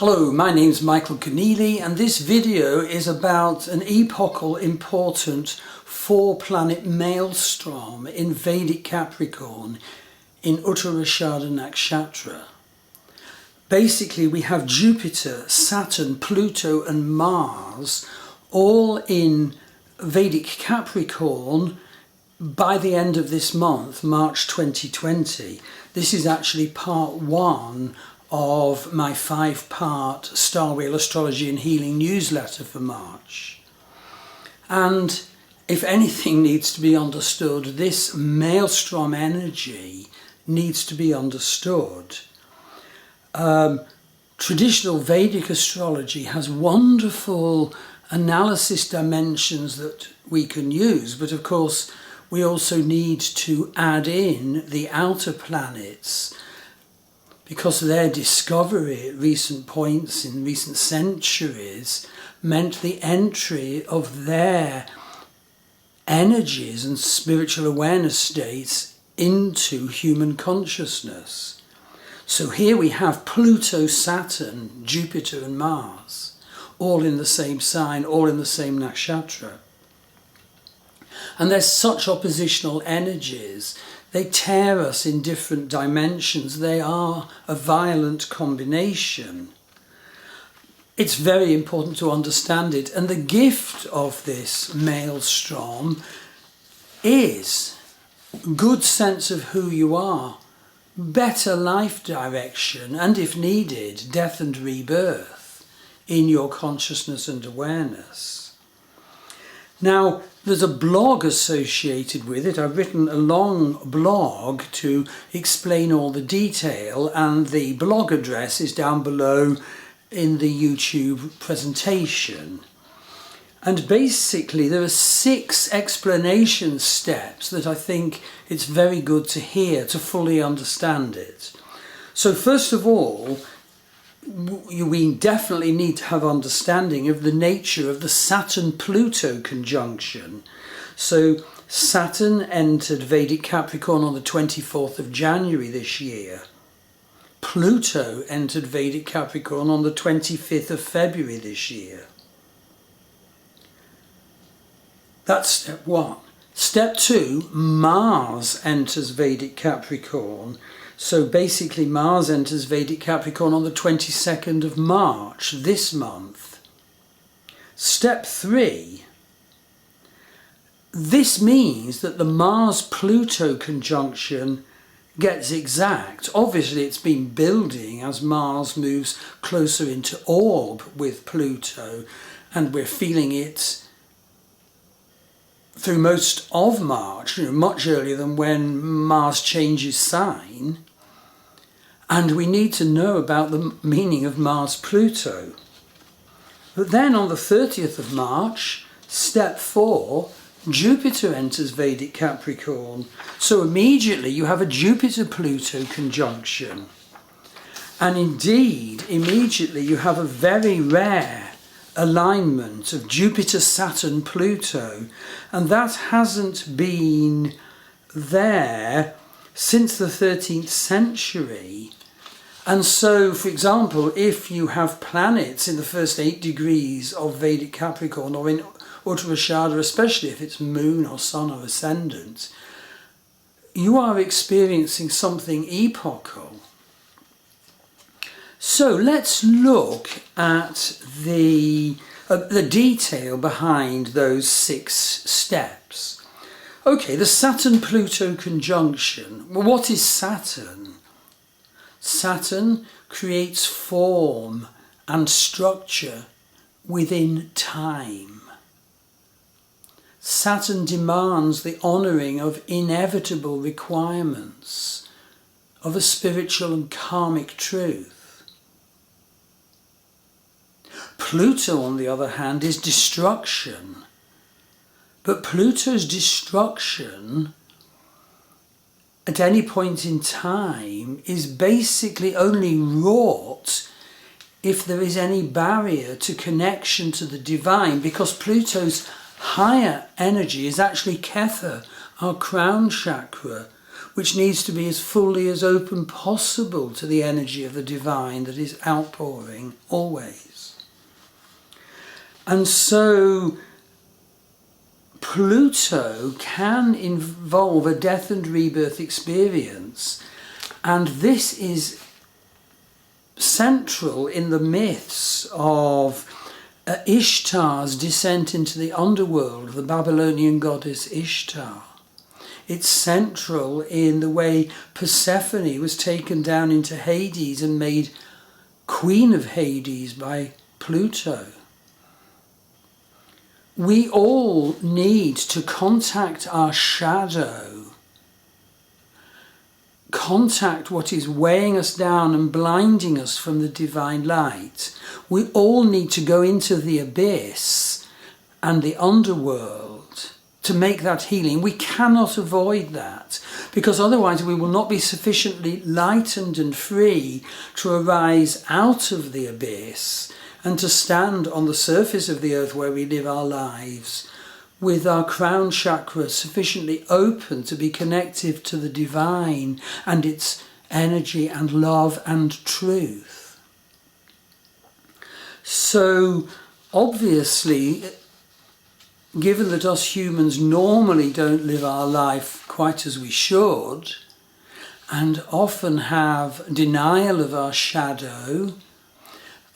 Hello, my name's Michael Keneally, and this video is about an epochal important 4-planet maelstrom in Vedic Capricorn in Uttarashada Nakshatra. Basically, we have Jupiter, Saturn, Pluto and Mars all in Vedic Capricorn by the end of this month, March 2020. This is actually part 1 of my 5-part Star Wheel Astrology and Healing newsletter for March. And if anything needs to be understood, this maelstrom energy needs to be understood. Traditional Vedic astrology has wonderful analysis dimensions that we can use, but of course we also need to add in the outer planets, because their discovery at recent points in recent centuries meant the entry of their energies and spiritual awareness states into human consciousness. So here we have Pluto, Saturn, Jupiter and Mars, all in the same sign, all in the same nakshatra. And there's such oppositional energies. They tear us in different dimensions. They are a violent combination. It's very important to understand it. And the gift of this maelstrom is good sense of who you are, better life direction, and if needed, death and rebirth in your consciousness and awareness. Now, there's a blog associated with it. I've written a long blog to explain all the detail, and the blog address is down below in the YouTube presentation. And basically there are 6 explanation steps that I think it's very good to hear to fully understand it. So first of all, we definitely need to have understanding of the nature of the Saturn-Pluto conjunction. So Saturn entered Vedic Capricorn on the 24th of January this year. Pluto entered Vedic Capricorn on the 25th of February this year. That's step 1. Step 2, Mars enters Vedic Capricorn. So basically Mars enters Vedic Capricorn on the 22nd of March this month. Step 3, this means that the Mars-Pluto conjunction gets exact. Obviously it's been building as Mars moves closer into orb with Pluto, and we're feeling it through most of March, much earlier than when Mars changes sign. And we need to know about the meaning of Mars-Pluto. But then on the 30th of March, step 4, Jupiter enters Vedic Capricorn. So immediately you have a Jupiter-Pluto conjunction. And indeed, immediately you have a very rare alignment of Jupiter-Saturn-Pluto. And that hasn't been there since the 13th century. And so, for example, if you have planets in the first 8 degrees of Vedic Capricorn, or in Uttarashada, especially if it's moon or sun or ascendant, you are experiencing something epochal. So let's look at the detail behind those 6 steps. Okay, the Saturn-Pluto conjunction. Well, what is Saturn? Saturn creates form and structure within time. Saturn demands the honouring of inevitable requirements of a spiritual and karmic truth. Pluto, on the other hand, is destruction. But Pluto's destruction at any point in time is basically only wrought if there is any barrier to connection to the divine, because Pluto's higher energy is actually Ketha, our crown chakra, which needs to be as fully as open possible to the energy of the divine that is outpouring always. And so Pluto can involve a death and rebirth experience, and this is central in the myths of Ishtar's descent into the underworld, the Babylonian goddess Ishtar. It's central in the way Persephone was taken down into Hades and made queen of Hades by Pluto. We all need to contact our shadow, contact what is weighing us down and blinding us from the divine light. We all need to go into the abyss and the underworld to make that healing. We cannot avoid that, because otherwise we will not be sufficiently lightened and free to arise out of the abyss and to stand on the surface of the earth where we live our lives with our crown chakra sufficiently open to be connected to the divine and its energy and love and truth. So obviously, given that us humans normally don't live our life quite as we should, and often have denial of our shadow,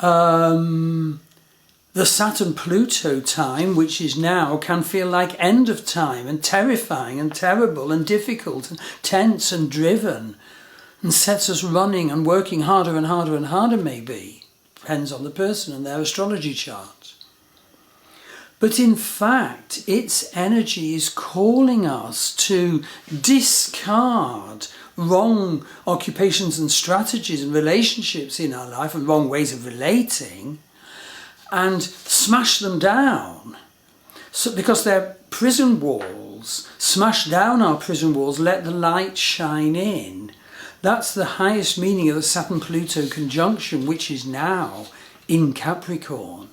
the Saturn-Pluto time, which is now, can feel like end of time and terrifying and terrible and difficult and tense and driven, and sets us running and working harder and harder and harder maybe. Depends on the person and their astrology chart. But in fact, its energy is calling us to discard wrong occupations and strategies and relationships in our life and wrong ways of relating and smash them down. So, because they're prison walls, smash down our prison walls, let the light shine in. That's the highest meaning of the Saturn-Pluto conjunction, which is now in Capricorn.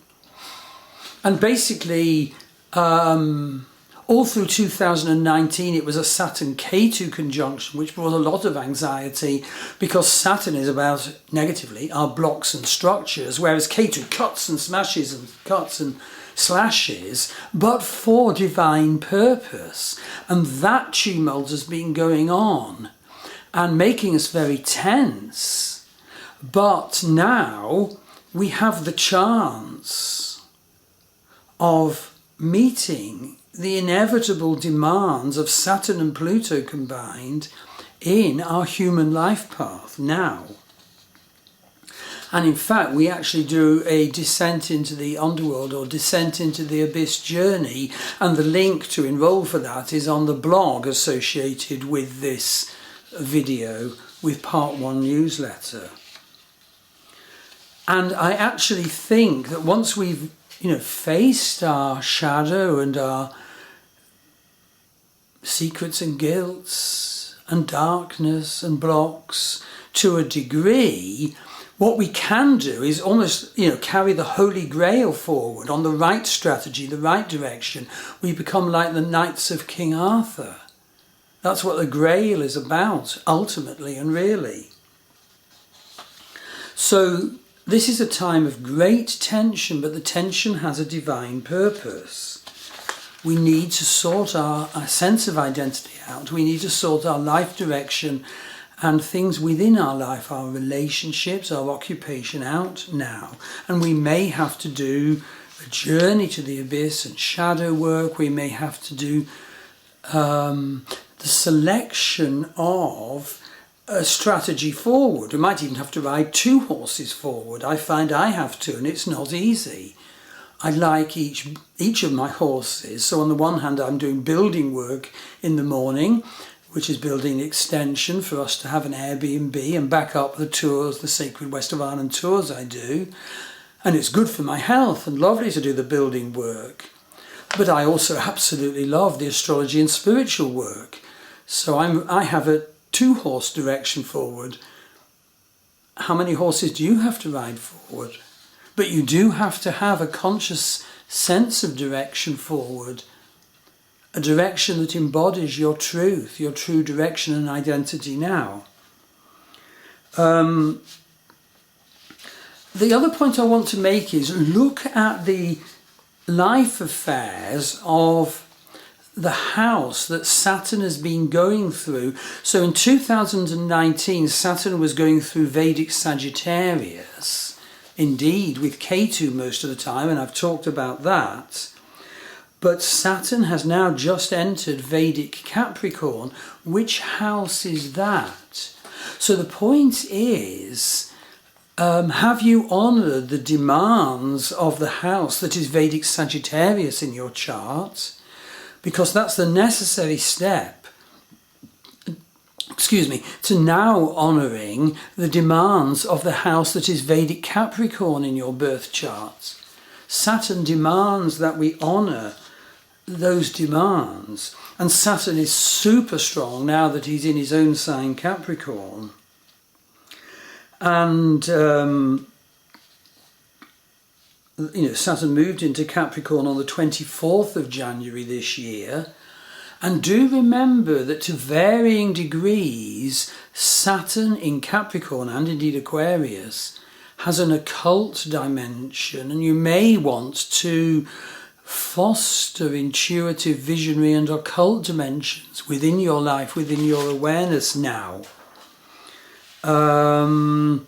And basically, all through 2019, it was a Saturn-Ketu conjunction, which brought a lot of anxiety, because Saturn is about, negatively, our blocks and structures, whereas Ketu cuts and smashes and cuts and slashes, but for divine purpose. And that tumult has been going on and making us very tense. But now we have the chance of meeting the inevitable demands of Saturn and Pluto combined in our human life path now. And in fact, we actually do a descent into the underworld or descent into the abyss journey, and the link to enroll for that is on the blog associated with this video with Part 1 newsletter. And I actually think that once we've faced our shadow and our secrets and guilts and darkness and blocks to a degree, what we can do is almost, carry the Holy Grail forward on the right strategy, the right direction. We become like the Knights of King Arthur. That's what the Grail is about, ultimately and really. So this is a time of great tension, but the tension has a divine purpose. We need to sort our sense of identity out. We need to sort our life direction and things within our life, our relationships, our occupation out now. And we may have to do a journey to the abyss and shadow work. We may have to do the selection of a strategy forward. We might even have to ride 2 horses forward. I find I have to, and it's not easy. I like each of my horses. So on the one hand, I'm doing building work in the morning, which is building an extension for us to have an Airbnb and back up the tours, the Sacred West of Ireland tours I do. And it's good for my health and lovely to do the building work. But I also absolutely love the astrology and spiritual work. So I have a 2-horse direction forward. How many horses do you have to ride forward? But you do have to have a conscious sense of direction forward a direction that embodies your truth, your true direction and identity now. The other point I want to make is look at the life affairs of the house that Saturn has been going through. So in 2019, Saturn was going through Vedic Sagittarius, indeed, with Ketu most of the time, and I've talked about that. But Saturn has now just entered Vedic Capricorn. Which house is that? So the point is, have you honoured the demands of the house that is Vedic Sagittarius in your chart? Because that's the necessary step, to now honouring the demands of the house that is Vedic Capricorn in your birth chart. Saturn demands that we honour those demands. And Saturn is super strong now that he's in his own sign, Capricorn. And, Saturn moved into Capricorn on the 24th of January this year. And do remember that to varying degrees, Saturn in Capricorn and indeed Aquarius has an occult dimension, and you may want to foster intuitive, visionary and occult dimensions within your life, within your awareness now. And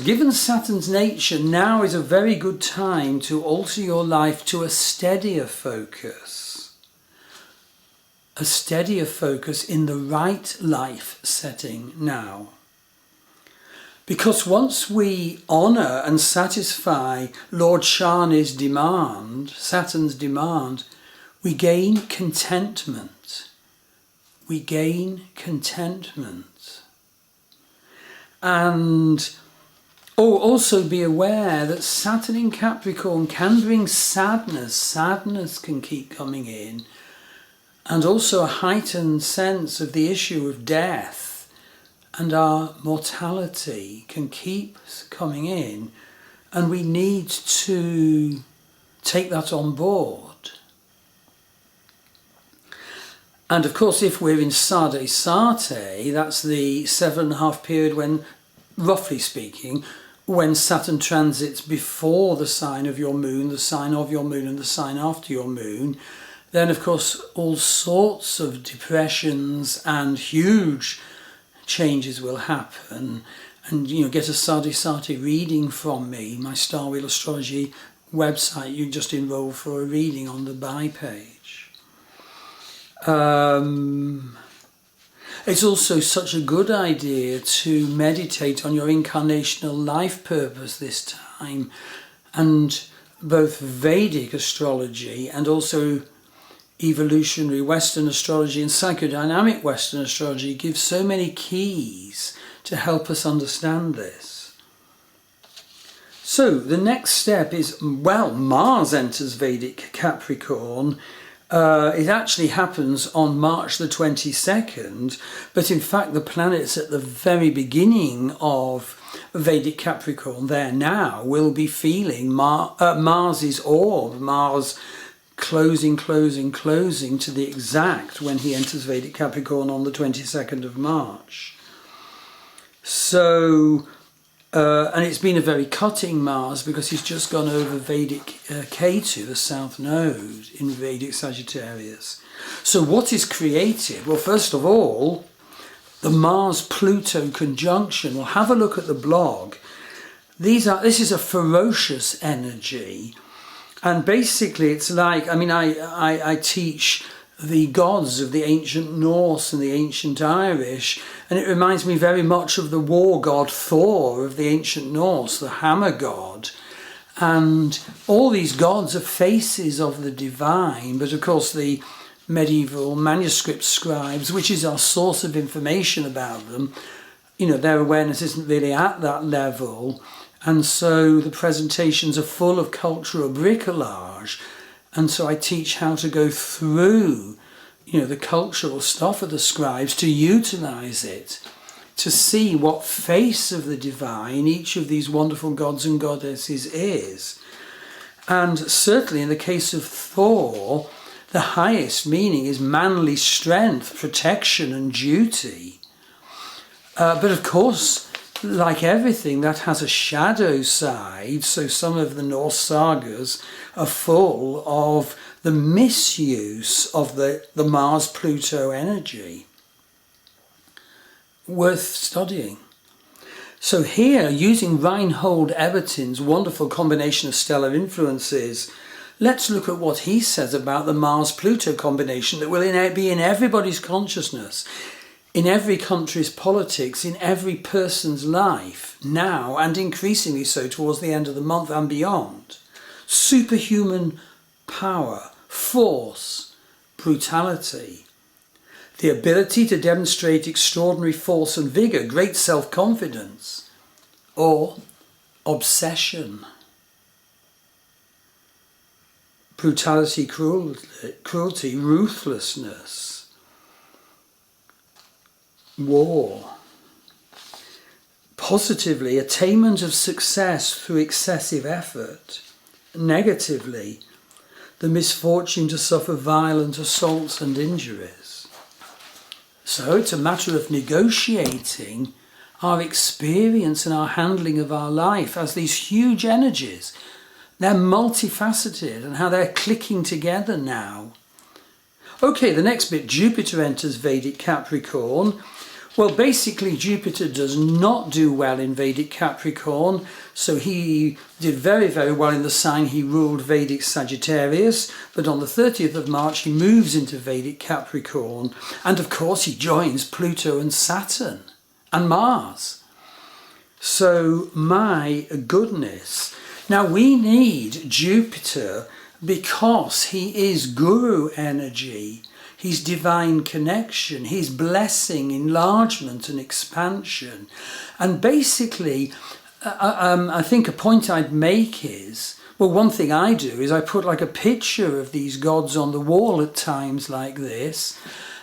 given Saturn's nature, now is a very good time to alter your life to a steadier focus. A steadier focus in the right life setting now. Because once we honour and satisfy Lord Shani's demand, Saturn's demand, we gain contentment. We gain contentment. And also be aware that Saturn in Capricorn can bring sadness. Sadness can keep coming in. And also a heightened sense of the issue of death. And our mortality can keep coming in, and we need to take that on board. And of course, if we're in Sade Sate, that's the 7.5 period when, roughly speaking, when Saturn transits before the sign of your moon, the sign of your moon and the sign after your moon, then of course all sorts of depressions and huge changes will happen. And get a Sade Sate reading from me, my Star Wheel Astrology website. You just enroll for a reading on the buy page. It's also such a good idea to meditate on your incarnational life purpose this time, and both Vedic astrology and also evolutionary Western astrology and psychodynamic Western astrology give so many keys to help us understand this. So the next step is, Mars enters Vedic Capricorn. It actually happens on March the 22nd, but in fact the planets at the very beginning of Vedic Capricorn there now will be feeling Mars's orb, Mars closing to the exact when he enters Vedic Capricorn on the 22nd of March. So, and it's been a very cutting Mars because he's just gone over Vedic Ketu, the south node in Vedic Sagittarius. So what is created? Well, first of all, the Mars-Pluto conjunction. Well, have a look at the blog. This is a ferocious energy. And basically it's like, I teach the gods of the ancient Norse and the ancient Irish, and it reminds me very much of the war god Thor of the ancient Norse, the hammer god. And all these gods are faces of the divine, but of course the medieval manuscript scribes, which is our source of information about them, their awareness isn't really at that level. And so the presentations are full of cultural bricolage. And so I teach how to go through, the cultural stuff of the scribes, to utilize it, to see what face of the divine each of these wonderful gods and goddesses is. And certainly in the case of Thor, The highest meaning is manly strength, protection and duty. But of course, like everything, that has a shadow side, so some of the Norse sagas are full of the misuse of the Mars-Pluto energy. Worth studying. So here, using Reinhold Ebertin's wonderful combination of stellar influences, let's look at what he says about the Mars-Pluto combination that will be in everybody's consciousness, in every country's politics, in every person's life, now and increasingly so towards the end of the month and beyond. Superhuman power, force, brutality, the ability to demonstrate extraordinary force and vigour, great self-confidence, or obsession. Brutality, cruelty, ruthlessness, war. Positively, attainment of success through excessive effort. Negatively, the misfortune to suffer violent assaults and injuries. So it's a matter of negotiating our experience and our handling of our life as these huge energies. They're multifaceted and how they're clicking together now. Okay, the next bit, Jupiter enters Vedic Capricorn. Well, basically Jupiter does not do well in Vedic Capricorn, so he did very, very well in the sign he ruled, Vedic Sagittarius, but on the 30th of March he moves into Vedic Capricorn, and of course he joins Pluto and Saturn and Mars. So, my goodness. Now we need Jupiter because he is guru energy. He's divine connection, he's blessing, enlargement and expansion. And basically, I think a point I'd make is, well, one thing I do is I put like a picture of these gods on the wall at times like this,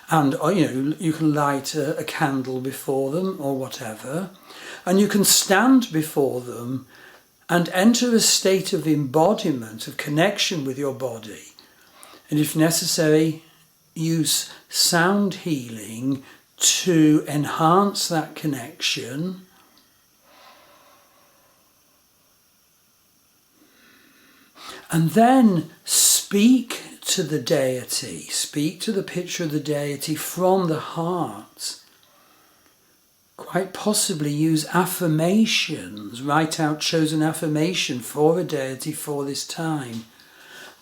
and you can light a candle before them or whatever, and you can stand before them and enter a state of embodiment, of connection with your body, and if necessary, use sound healing to enhance that connection. And then speak to the deity, speak to the picture of the deity from the heart. Quite possibly use affirmations, write out chosen affirmation for a deity for this time.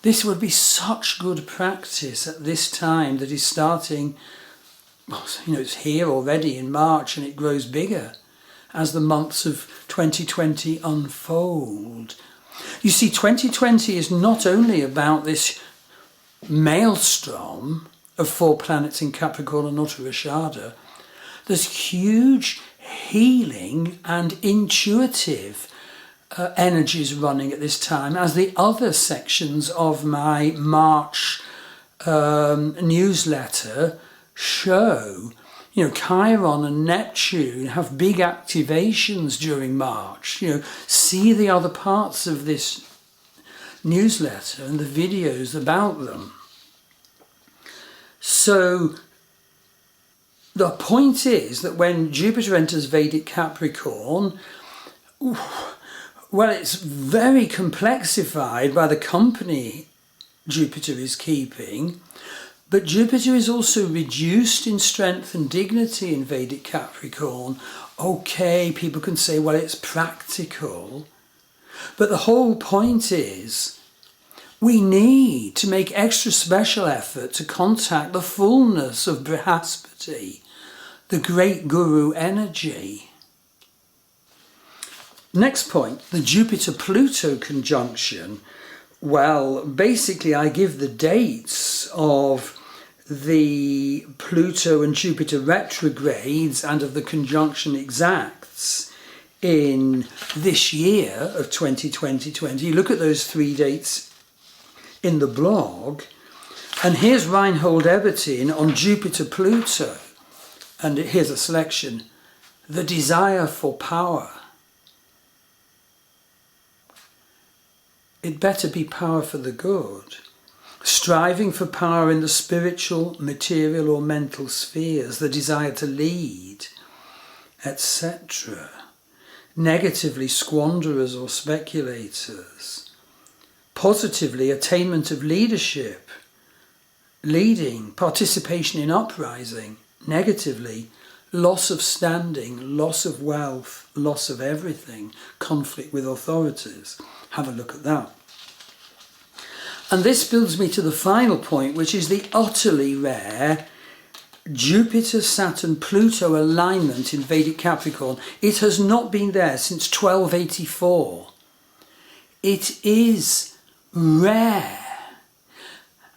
This would be such good practice at this time that is starting, it's here already in March and it grows bigger as the months of 2020 unfold. You see, 2020 is not only about this maelstrom of 4 planets in Capricorn and Uttarashada. There's huge healing and intuitive energies running at this time, as the other sections of my March newsletter show. Chiron and Neptune have big activations during March. See the other parts of this newsletter and the videos about them. So the point is that when Jupiter enters Vedic Capricorn, well, it's very complexified by the company Jupiter is keeping, but Jupiter is also reduced in strength and dignity in Vedic Capricorn. Okay, people can say, well, it's practical, but the whole point is we need to make extra special effort to contact the fullness of Brihaspati, the great guru energy. Next point, the Jupiter-Pluto conjunction. Well, basically I give the dates of the Pluto and Jupiter retrogrades and of the conjunction exacts in this year of 2020. Look at those 3 dates in the blog. And here's Reinhold Ebertin on Jupiter-Pluto. And here's a selection. The desire for power. It better be power for the good. striving for power in the spiritual, material or mental spheres, the desire to lead, etc. Negatively, squanderers or speculators. Positively, attainment of leadership, leading, participation in uprising. Negatively, loss of standing, loss of wealth, loss of everything, conflict with authorities. Have a look at that. And this builds me to the final point, which is the utterly rare Jupiter, Saturn, Pluto alignment in Vedic Capricorn. It has not been there since 1284. It is rare.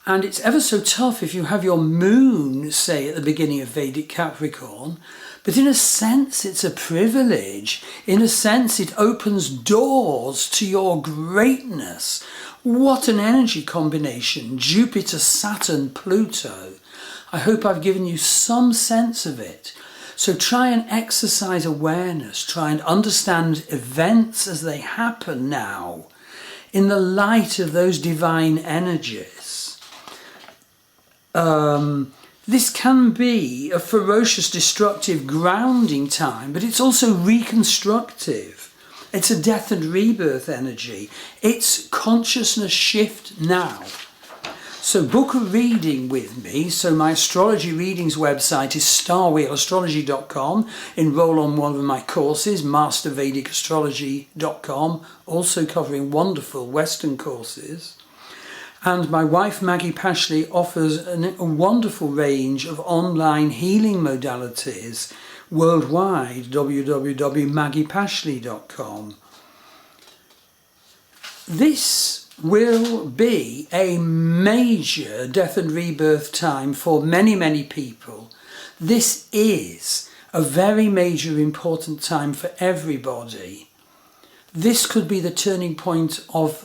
And it's ever so tough if you have your moon, say, at the beginning of Vedic Capricorn. But in a sense, it's a privilege. In a sense, it opens doors to your greatness. What an energy combination. Jupiter, Saturn, Pluto. I hope I've given you some sense of it. So try and exercise awareness. Try and understand events as they happen now in the light of those divine energies. This can be a ferocious, destructive, grounding time, but it's also reconstructive. It's a death and rebirth energy. It's consciousness shift now. So book a reading with me. So my astrology readings website is starwheelastrology.com. Enroll on one of my courses, mastervedicastrology.com, also covering wonderful Western courses. And my wife Maggie Pashley offers a wonderful range of online healing modalities worldwide, www.maggiepashley.com. This will be a major death and rebirth time for many, many people. This is a very major, important time for everybody. This could be the turning point of